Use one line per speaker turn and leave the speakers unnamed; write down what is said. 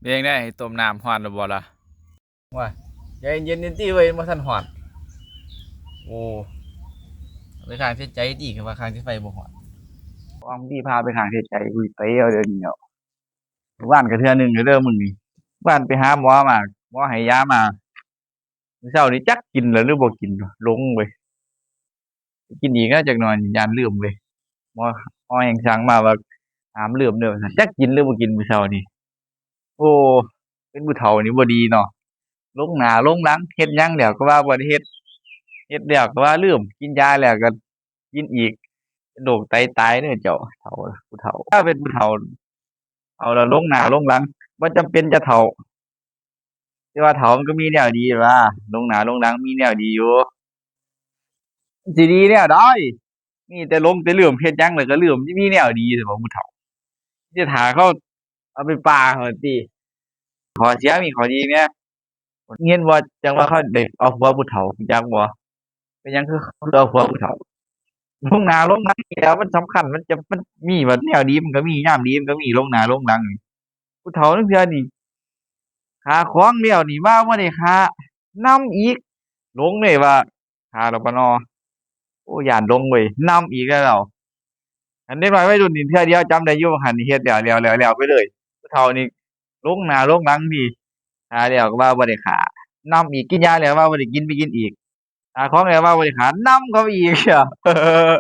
เลี้ยงได้ต้มน้ำฮอนหรือบ่ล่ะว่าใจเย็นๆตี้เว้ยมาทันฮอนโอ้ไปข้างเสียใจดีคือว่าข้างที่ไฟบ่ฮอน
วางพี่พาไปข้างเทศใจคุยไปเอาเดี๋ยวนี้เนาะว่านกระเทือหนึงเด้อมึงนี่ว่านไปหาหมอมาหมอให้ยามามื้อเช้านี้จักกินแล้วหรือบ่กินวะหลงเว้ยกินอีกนะจักหน่อยยานลืมเว้ยหมอแฮ่งสั่งมาว่าห้ามลืมเด้อว่าซั่นจักกินหรือบ่กินมื้อเช้านี้โอ้เป็นผู้เฒ่านี่บ่ดีเนาะลงหน้าลงหลังเฮ็ดหยังแล้วก็ว่าบ่ได้เฮ็ดแล้วก็ว่าลืมกินยาแล้วก็กินอีกเป็นโรคไตตายเด้อเจ้าเฒ่าผู้เฒ่าถ้าเป็นผู้เฒ่าเอาแล้วลงหน้าลงหลังบ่จำเป็นจะเฒ่า แต่ว่าเถามันก็มีแนวดีว่าลงหน้าลงหลังมีแนวดีอยู่สิดีแนวใดมีแต่หลงแต่ลืมเฮ็ดหยังแล้วก็ลืมสิมีแนวดีสิบ่ผู้เฒ่าจะท่าเขาเอาไปป่าเขาติข้อเสียมีข้อดีแหน่เห็นบ่จังว่าเขาได้เอาผัวผู้เฒ่ารู้จักบ่เป็นหยังคือเขาเอาผัวผู้เฒ่าลงหน้าลงหลังนี่แหล้วมันสำคัญมันมีว่าแนวดีมันก็มียามดีมันก็มีลงหน้าลงหลังนี่ผู้เฒ่าลางเทื่อนี่ค่าของแล้วนี่ว่าบ่ได้ค่านำอีกหลงเลยว่าค่าดอกบ่น้อ โอ้ย้านลงเว้ยนำอีกแล้วอันเด็กน้อยวัยรุ่นนี่เทื่อเดียวจำได้อยู่ว่าหั้นนี่เฮ็ดแล้วไปเลยผู้เฒ่านี่ลงหน้าลงหลังนี่หาแล้วก็ว่าบ่ได้ค่านำอีกกินยาแล้วว่าบ่ได้กินไปกินอีกหาของแล้วว่าบ่ได้ค่านำเข้าไปอีกเด้อ